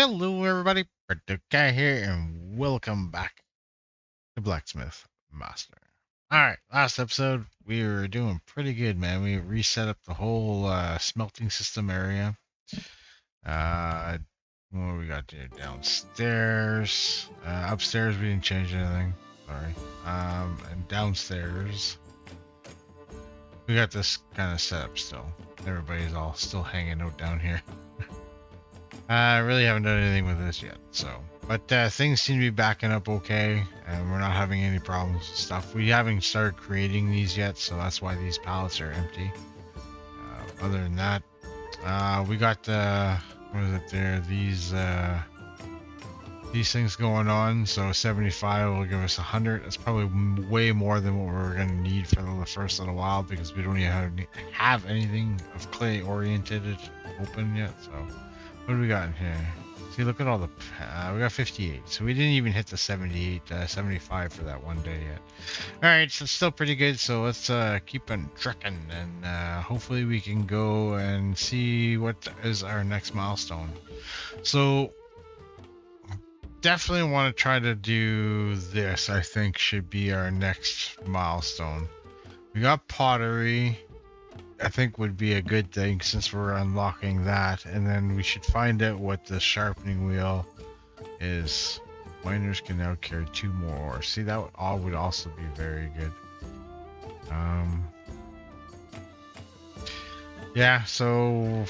Hello, everybody. Burnedoutguy here, and welcome back to BlackSmith Master. All right, last episode we were doing pretty good, man. We reset up the whole smelting system area. Uh, what we got there? Downstairs, upstairs we didn't change anything. Sorry. And downstairs we got this kind of set up still. Everybody's all still hanging out down here. I really haven't done anything with this yet, so. But things seem to be backing up okay, and we're not having any problems with stuff. We haven't started creating these yet, so that's why these pallets are empty. Other than that, we got what is it there? These things going on. So 75 will give us 100. That's probably way more than what we're gonna need for the first little while because we don't even have anything of clay oriented open yet. So. What do we got in here? See, look at all the... we got 58. So we didn't even hit the 78, 75 for that one day yet. Alright, so it's still pretty good. So let's keep on trucking. And hopefully we can go and see what is our next milestone. So definitely want to try to do this. I think should be our next milestone. We got pottery. I think would be a good thing since we're unlocking that, and then we should find out what the sharpening wheel is. Miners can now carry 2 more. See, that would also be very good. Yeah, so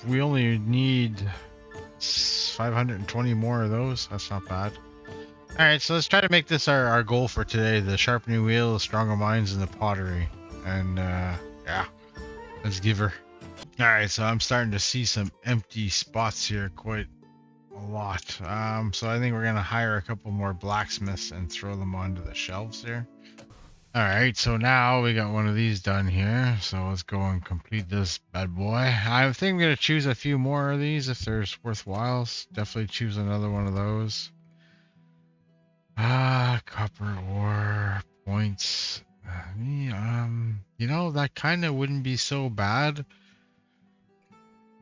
we only need 520 more of those. That's not bad. Alright, so let's try to make this our goal for today. The sharpening wheel, the stronger minds, and the pottery. And yeah, let's give her. Alright, so I'm starting to see some empty spots here quite a lot. So I think we're gonna hire a couple more blacksmiths and throw them onto the shelves here. Alright, so now we got one of these done here. So let's go and complete this bad boy. I think I'm gonna choose a few more of these if there's worthwhiles. Definitely choose another one of those. Copper ore points. You know, that kind of wouldn't be so bad.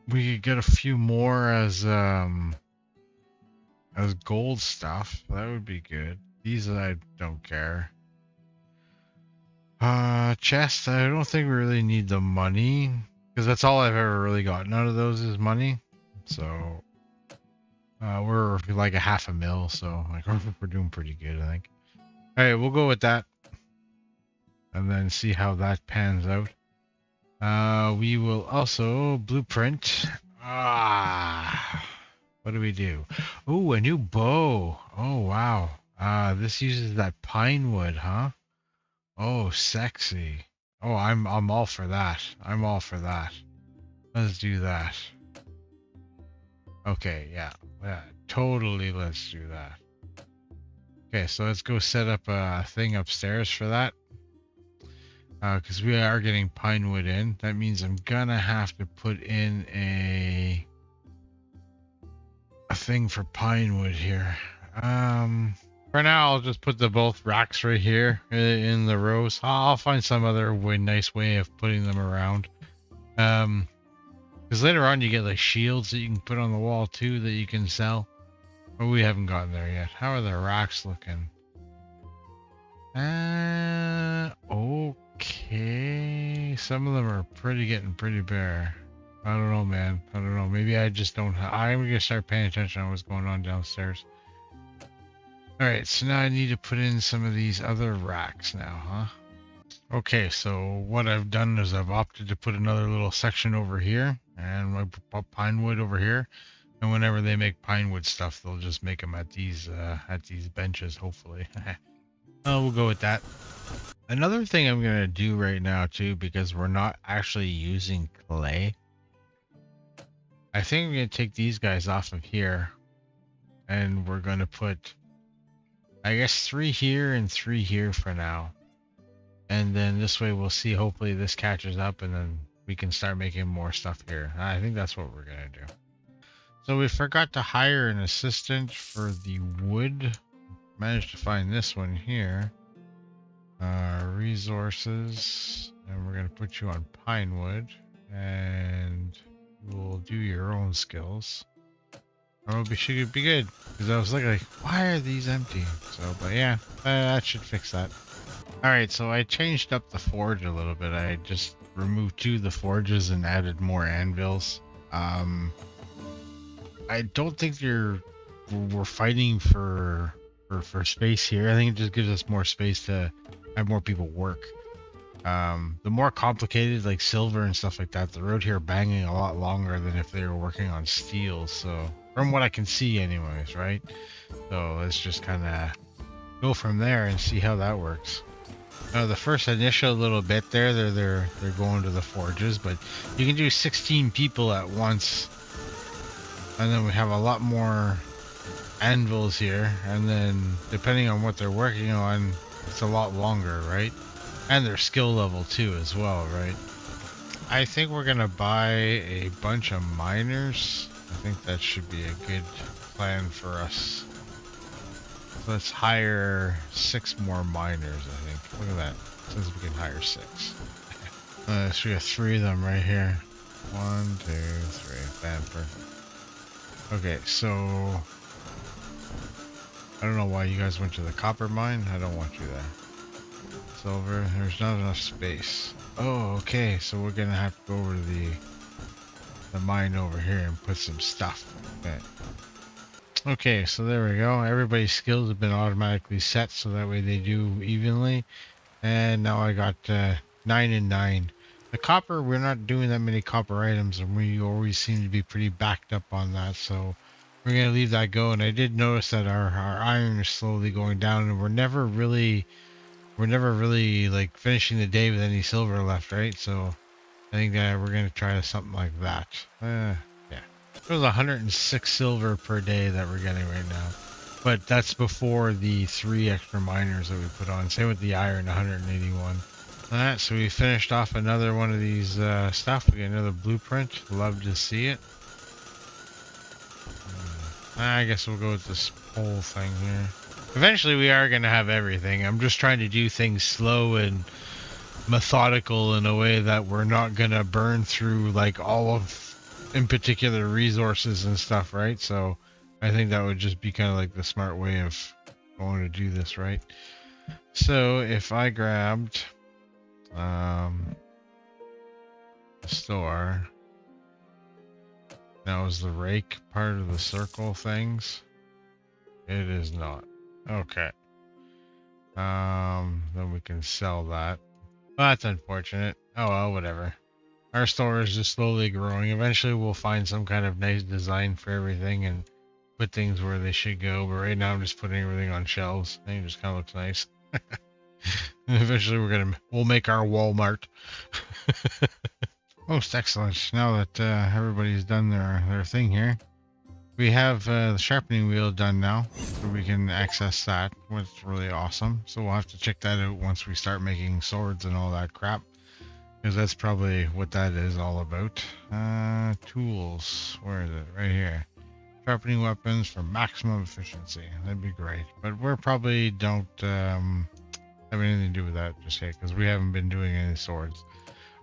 We could get a few more as gold stuff. That would be good. These I don't care. Chest, I don't think we really need the money because that's all I've ever really gotten out of those is money. So we're like a 500,000, so like we're doing pretty good, I think. All right, we'll go with that. And then see how that pans out. We will also blueprint. What do we do? Oh, a new bow. Oh, wow. This uses that pine wood, huh? Oh, sexy. Oh, I'm all for that. I'm all for that. Let's do that. Okay, yeah, totally. Let's do that. Okay, so let's go set up a thing upstairs for that. Because we are getting pine wood in. That means I'm gonna have to put in a thing for pine wood here. For now, I'll just put both racks right here in the rows. I'll find some other nice way of putting them around. Because later on you get like shields that you can put on the wall too that you can sell. But we haven't gotten there yet. How are the racks looking? Okay. Some of them are getting pretty bare. I don't know, man. I don't know. Maybe I just don't. I'm gonna start paying attention on what's going on downstairs. Alright, so now I need to put in some of these other racks now, huh? Okay, so what I've done is I've opted to put another little section over here, and I put pine wood over here. And whenever they make pine wood stuff, they'll just make them at these benches, hopefully. We'll go with that. Another thing I'm gonna do right now too, because we're not actually using clay. I think I'm gonna take these guys off of here, and we're gonna put, I guess, 3 here and 3 here for now. And then this way we'll see, hopefully this catches up, and then we can start making more stuff here. I think that's what we're gonna do. So we forgot to hire an assistant for the wood. Managed to find this one here. Resources, and we're gonna put you on pine wood, and you will do your own skills. Probably should be good. Because I was like, why are these empty? So, but yeah, that should fix that. Alright, so I changed up the forge a little bit. I just removed 2 of the forges and added more anvils. Um, I don't think we're fighting for space here. I think it just gives us more space to have more people work. The more complicated, like silver and stuff like that, the road here banging a lot longer than if they were working on steel. So, from what I can see, anyways, right? So let's just kind of go from there and see how that works. The first initial little bit there, they're going to the forges, but you can do 16 people at once, and then we have a lot more anvils here, and then depending on what they're working on, it's a lot longer, right? And their skill level too as well, right? I think we're gonna buy a bunch of miners. I think that should be a good plan for us. So let's hire 6 more miners, I think. Look at that. It says we can hire 6. So we have 3 of them right here. 1, 2, 3. Bam, perfect. Okay, so I don't know why you guys went to the copper mine. I don't want you there. Silver, there's not enough space. Oh, okay, so we're gonna have to go over to the mine over here and put some stuff. Okay, so there we go. Everybody's skills have been automatically set so that way they do evenly. And now I got 9 and 9. The copper, we're not doing that many copper items, and we always seem to be pretty backed up on that, so we're gonna leave that go. And I did notice that our iron is slowly going down, and we're never really like finishing the day with any silver left, right? So I think that we're gonna try something like that. Yeah, it was 106 silver per day that we're getting right now, but that's before the 3 extra miners that we put on. Same with the iron, 181. Alright, so we finished off another one of these stuff. We get another blueprint. Love to see it. I guess we'll go with this pole thing here. Eventually we are going to have everything. I'm just trying to do things slow and methodical in a way that we're not going to burn through like all of, in particular, resources and stuff, right? So I think that would just be kind of like the smart way of going to do this, right? So if I grabbed the store, that was the rake part of the circle things. It is not. Okay. Then we can sell that. Well, that's unfortunate. Oh well, whatever. Our store is just slowly growing. Eventually we'll find some kind of nice design for everything and put things where they should go. But right now I'm just putting everything on shelves. I think it just kind of looks nice. And eventually we'll make our Walmart. Most excellent. Now that everybody's done their thing here. We have the sharpening wheel done now, so we can access that, which is really awesome. So we'll have to check that out once we start making swords and all that crap, because that's probably what that is all about. Tools, where is it? Right here. Sharpening weapons for maximum efficiency. That'd be great, but we probably don't have anything to do with that just yet, because we haven't been doing any swords.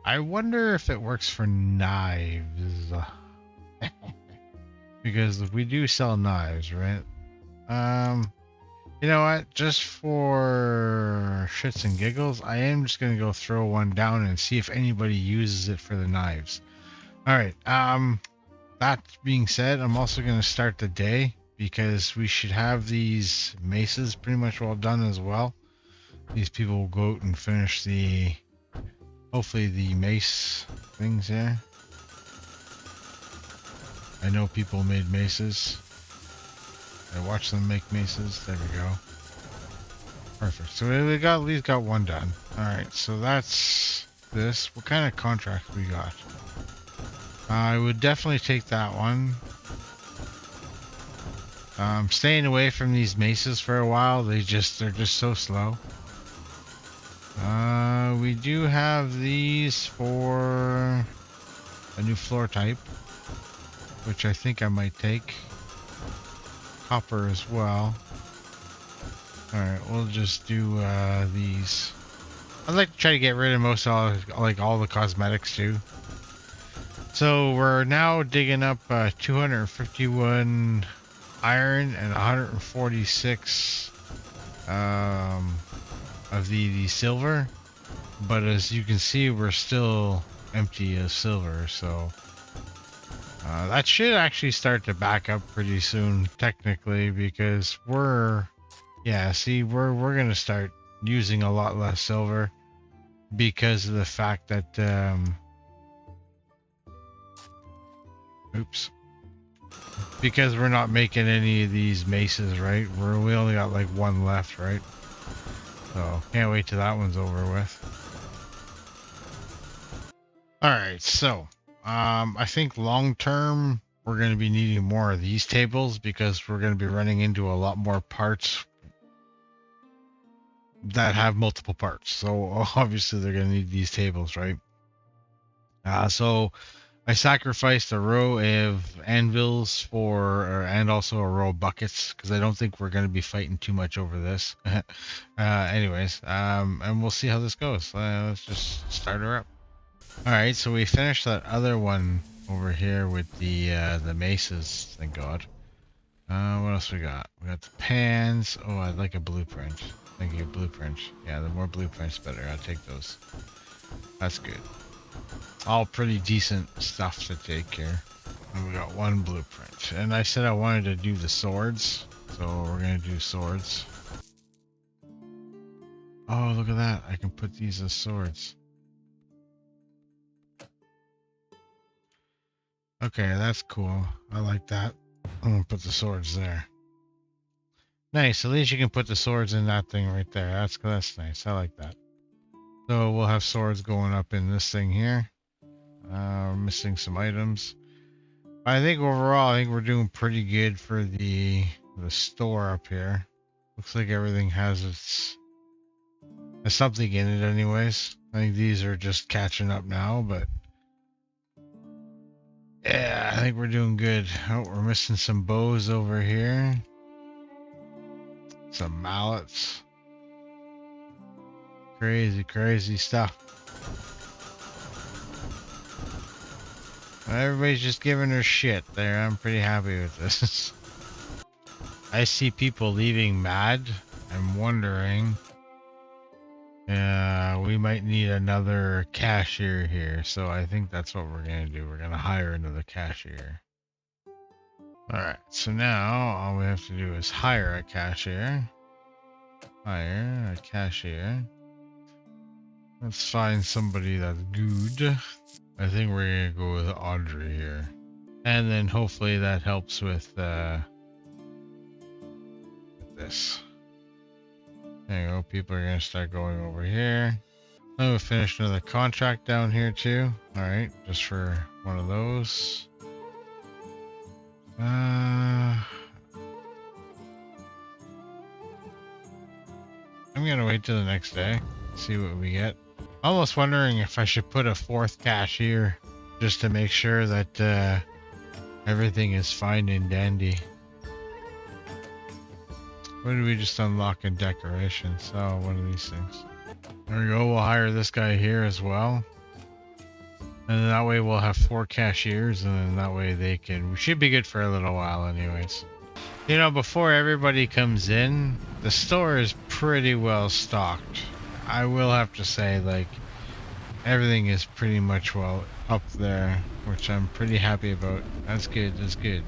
I wonder if it works for knives. Because we do sell knives, right? You know what? Just for shits and giggles, I am just gonna go throw one down and see if anybody uses it for the knives. Alright, that being said, I'm also gonna start the day because we should have these maces pretty much all done as well. These people will go out and finish hopefully the mace things here. I know people made maces. I watched them make maces. There we go. Perfect. So we got at least got one done. Alright, so that's this. What kind of contract we got? I would definitely take that one. Staying away from these maces for a while. They're just so slow. We do have these for a new floor type, which I think I might take. Copper as well. Alright, we'll just do these. I'd like to try to get rid of most all the cosmetics too. So we're now digging up 251 iron and 146 of the silver. But as you can see, we're still empty of silver, so that should actually start to back up pretty soon, technically, because we're gonna start using a lot less silver because of the fact that oops, because we're not making any of these maces, right? We only got like one left, right? So can't wait till that one's over with. All right, so I think long term we're going to be needing more of these tables because we're going to be running into a lot more parts that have multiple parts. So obviously they're going to need these tables, right? So I sacrificed a row of anvils and also a row of buckets because I don't think we're going to be fighting too much over this. Anyways, and we'll see how this goes. Let's just start her up. All right, so we finished that other one over here with the maces. Thank God. What else we got? We got the pans. Oh, I'd like a blueprint. Thank you, blueprint. Yeah, the more blueprints, better. I'll take those. That's good. All pretty decent stuff to take here. And we got one blueprint. And I said I wanted to do the swords, so we're gonna do swords. Oh, look at that! I can put these as swords. Okay, that's cool. I like that. I'm gonna put the swords there. Nice. At least you can put the swords in that thing right there. That's nice. I like that. So we'll have swords going up in this thing here. We're missing some items. I think overall, I think we're doing pretty good for the store up here. Looks like everything has something in it, anyways. I think these are just catching up now, but. Yeah, I think we're doing good. Oh, we're missing some bows over here. Some mallets. Crazy stuff. Everybody's just giving her shit there. I'm pretty happy with this. I see people leaving mad. I'm wondering. We might need another cashier here. So I think that's what we're going to do. We're going to hire another cashier. Alright, so now all we have to do is hire a cashier. Hire a cashier. Let's find somebody that's good. I think we're gonna go with Audrey here. And then hopefully that helps with this. There you go, people are gonna start going over here. Then we'll finish another contract down here too. Alright, just for one of those. I'm gonna wait till the next day, see what we get. Almost wondering if I should put a fourth cashier just to make sure that everything is fine and dandy. What did we just unlock in decorations? Oh, one of these things. There we go, we'll hire this guy here as well. And then that way we'll have 4 cashiers, and then that way we should be good for a little while anyways. You know, before everybody comes in, the store is pretty well stocked. I will have to say, like, everything is pretty much well up there, which I'm pretty happy about. That's good, that's good.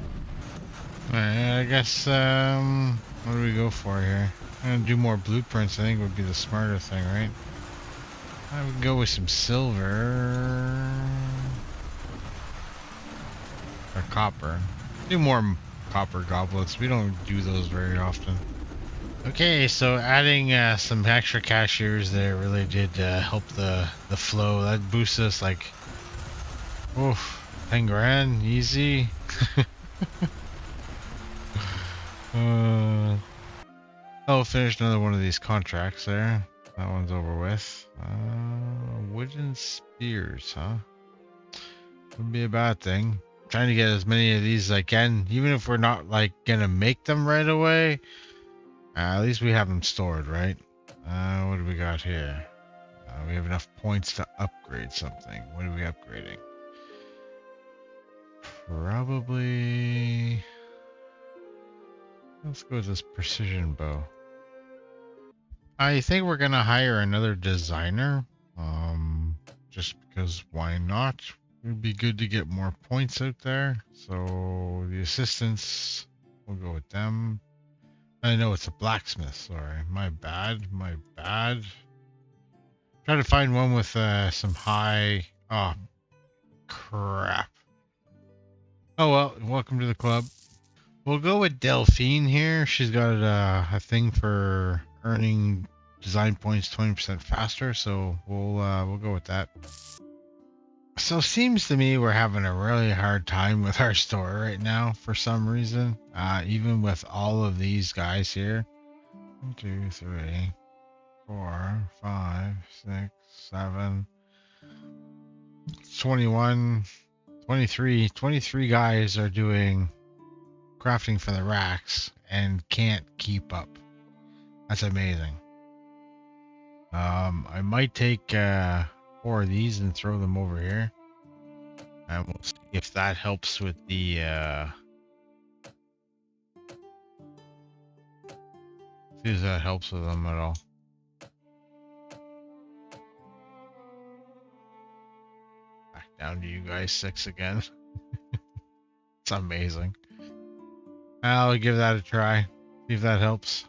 Alright, I guess, what do we go for here? I'm gonna do more blueprints, I think would be the smarter thing, right? I would go with some silver. Or copper. Do more copper goblets. We don't do those very often. Okay, so adding some extra cashiers there really did help the flow. That boosts us like, oof, 10 grand, easy. I'll finish another one of these contracts there. That one's over with. Wooden spears, huh? Wouldn't be a bad thing. Trying to get as many of these as I can, even if we're not like gonna make them right away. At least we have them stored, right? What do we got here? We have enough points to upgrade something. What are we upgrading? probably... Let's go with this precision bow. I think we're gonna hire another designer. Just because why not? It'd be good to get more points out there. So the assistants, we'll go with them. I know it's a blacksmith, sorry. My bad, my bad. Try to find one with some high... Oh, crap. Oh well, welcome to the club. We'll go with Delphine here. She's got a thing for earning design points 20% faster, so we'll go with that. So seems to me we're having a really hard time with our store right now for some reason. Even with all of these guys here. 1, 2, 3, 4, 5, 6, 7, 21, 23. 23 guys are doing crafting for the racks and can't keep up. That's amazing. I might take 4 of these and throw them over here, and we'll see if that helps with the see if that helps with them at all. Back down to you guys 6 again. It's amazing. I'll give that a try, see if that helps.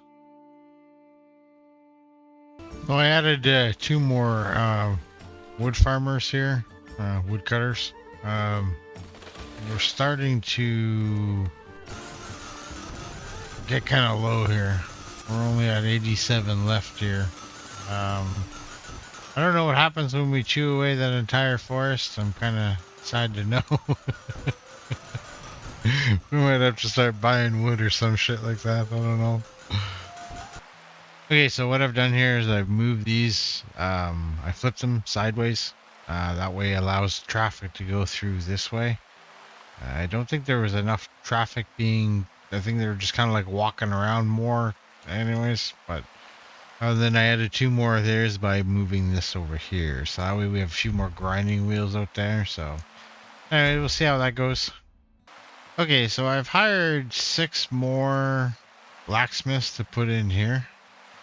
So I added 2 more wood farmers here, wood cutters. We're starting to get kind of low here. We're only at 87 left here. I don't know what happens when we chew away that entire forest. I'm kind of sad to know. We might have to start buying wood or some shit like that. I don't know. Okay, so what I've done here is I've moved these. I flipped them sideways. That way it allows traffic to go through this way. I don't think there was enough traffic being... I think they were just kind of like walking around more anyways. But then I added 2 more of theirs by moving this over here. So that way we have a few more grinding wheels out there. So anyway, we'll see how that goes. Okay, so I've hired 6 more blacksmiths to put in here.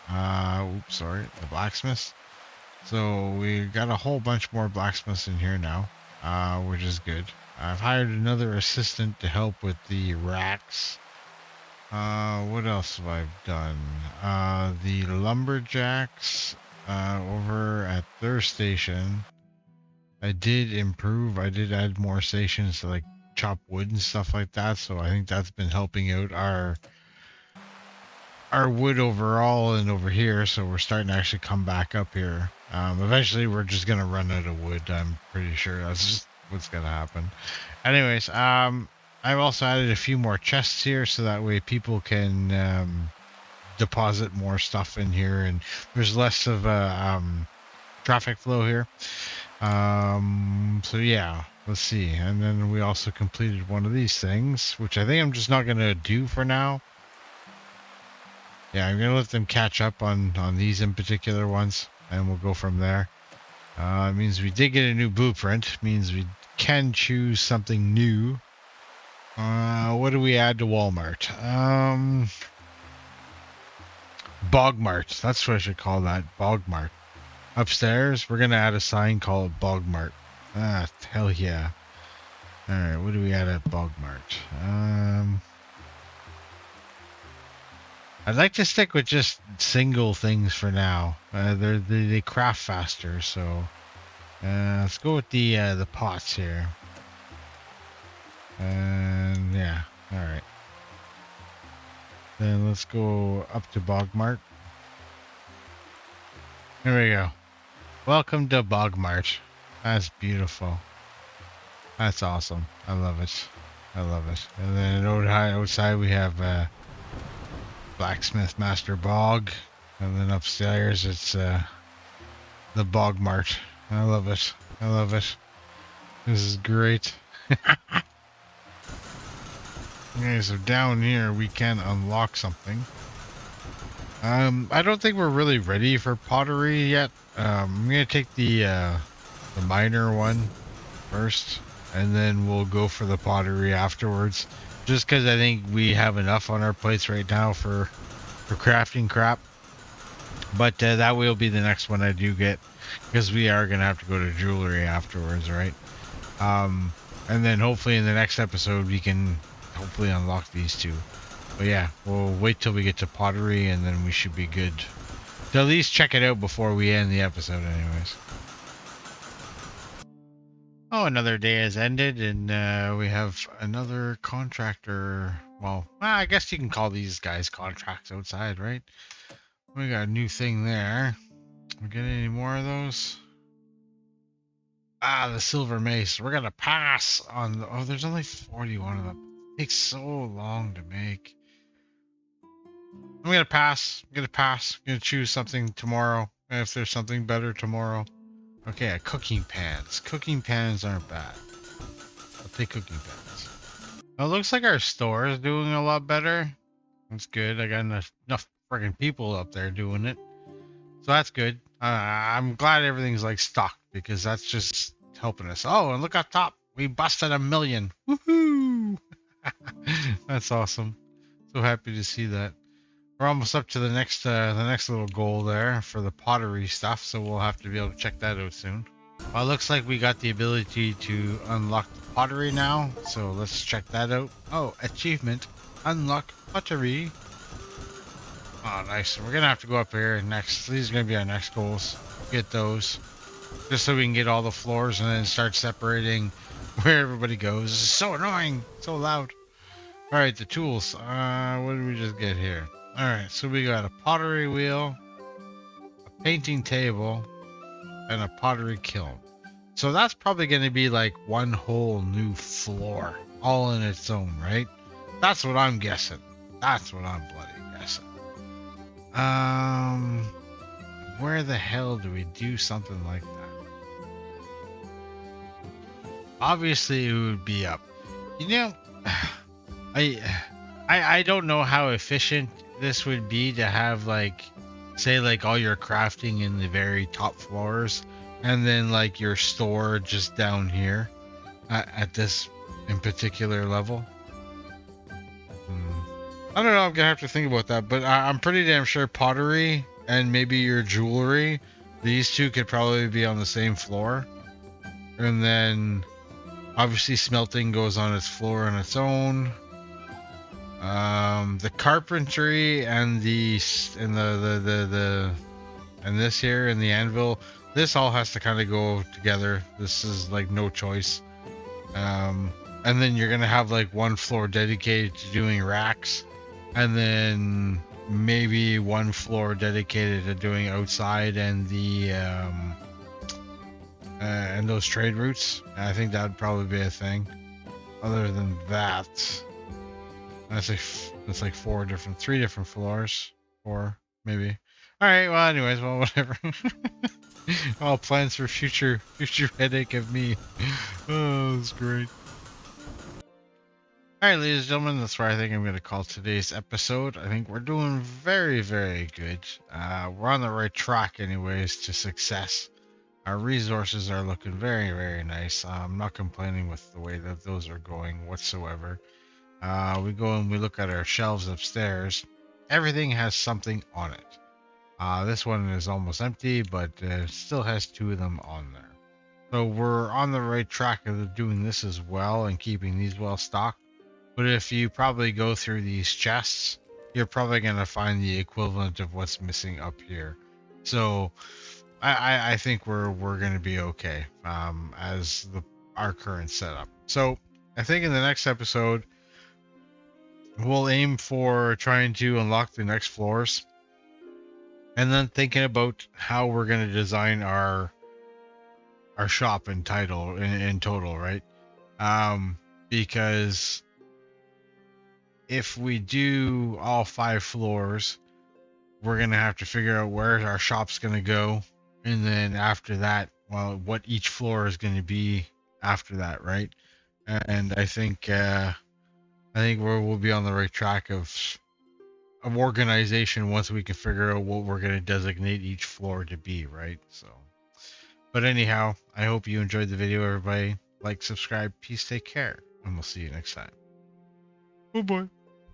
Oops, sorry, the blacksmiths. So we got a whole bunch more blacksmiths in here now, which is good. I've hired another assistant to help with the racks. What else have I done? The lumberjacks over at their station, I did improve. I did add more stations to like chop wood and stuff like that. So I think that's been helping out our wood overall and over here. So we're starting to actually come back up here. Eventually we're just gonna run out of wood. I'm pretty sure that's just what's gonna happen. Anyways, I've also added a few more chests here so that way people can deposit more stuff in here and there's less of a traffic flow here. So yeah, let's see. And then we also completed one of these things, which I think I'm just not gonna do for now. Yeah, I'm gonna let them catch up on these in particular ones, and we'll go from there. It means we did get a new blueprint. It means we can choose something new. What do we add to Walmart? BogMart. That's what I should call that. BogMart. Upstairs, we're gonna add a sign called BogMart. Ah, hell yeah. Alright, what do we add at BogMart? I'd like to stick with just single things for now. They craft faster, so let's go with the pots here. And yeah, all right. Then let's go up to BogMart. Here we go. Welcome to BogMart. That's beautiful. That's awesome. I love it. I love it. And then outside we have Blacksmith Master Bog, and then upstairs it's the BogMart. I love it. I love it. This is great. Okay, so down here we can unlock something. I don't think we're really ready for pottery yet. I'm gonna take the minor one first. and then we'll go for the pottery afterwards. Just because I think we have enough on our plates right now for crafting crap. But that will be the next one I do get, because we are gonna have to go to jewelry afterwards, right? Um, and then hopefully in the next episode we can hopefully unlock these two. But yeah, we'll wait till we get to pottery, and then we should be good to at least check it out before we end the episode, anyways. Oh, another day has ended, and we have another contractor. Well, I guess you can call these guys contracts outside, right? We got a new thing there. We get any more of those? Ah, the silver mace. We're gonna pass on. Oh, there's only 41 of them. It takes so long to make. I'm gonna pass. I'm gonna pass. I'm gonna choose something tomorrow. If there's something better tomorrow. Okay, cooking pans. Cooking pans aren't bad. I'll take cooking pans. Well, it looks like our store is doing a lot better. That's good. I got enough friggin' people up there doing it. So that's good. I'm glad everything's like stocked, because that's just helping us. Oh, and look up top. We busted 1,000,000. Woohoo! That's awesome. So happy to see that. We're almost up to the next little goal there for the pottery stuff, so we'll have to be able to check that out soon. Well, it looks like we got the ability to unlock the pottery now, so let's check that out. Oh, achievement. Unlock pottery. Oh, nice. We're gonna have to go up here next. These are gonna be our next goals. Get those, just so we can get all the floors and then start separating where everybody goes. This is so annoying. So loud. All right, the tools. What did we just get here? All right, so we got a pottery wheel, a painting table, and a pottery kiln. So that's probably going to be like one whole new floor, all in its own, right? That's what I'm guessing. That's what I'm bloody guessing. Where the hell do we do something like that? Obviously, it would be up. You know, I don't know how efficient this would be to have, like, say, like, all your crafting in the very top floors, and then like your store just down here at this in particular level. I don't know. I'm gonna have to think about that, but I'm pretty damn sure pottery and maybe your jewelry, these two could probably be on the same floor, and then obviously smelting goes on its floor on its own. The carpentry and and this here and the anvil, this all has to kind of go together. This is like no choice. And then you're gonna have like one floor dedicated to doing racks, and then maybe one floor dedicated to doing outside and the and those trade routes. I think that would probably be a thing. Other than that, that's like three different floors, or maybe. All right. Well, anyways, well, whatever. All plans for future headache of me. Oh, that's great. All right, ladies and gentlemen, that's where I think I'm going to call today's episode. I think we're doing very, very good. We're on the right track, anyways, to success. Our resources are looking very, very nice. I'm not complaining with the way that those are going whatsoever. We go and we look at our shelves upstairs. Everything has something on it. This one is almost empty, but it still has two of them on there. So we're on the right track of doing this as well and keeping these well stocked. But if you probably go through these chests, you're probably going to find the equivalent of what's missing up here. So I think we're going to be okay as our current setup. So I think in the next episode, we'll aim for trying to unlock the next floors, and then thinking about how we're going to design our shop in total, right? Because if we do all 5 floors, we're going to have to figure out where our shop's going to go, and then after that, well, what each floor is going to be after that, right? And I think we'll be on the right track of organization once we can figure out what we're going to designate each floor to be, right? So, but anyhow, I hope you enjoyed the video, everybody. Like, subscribe, peace, take care, and we'll see you next time. Oh boy.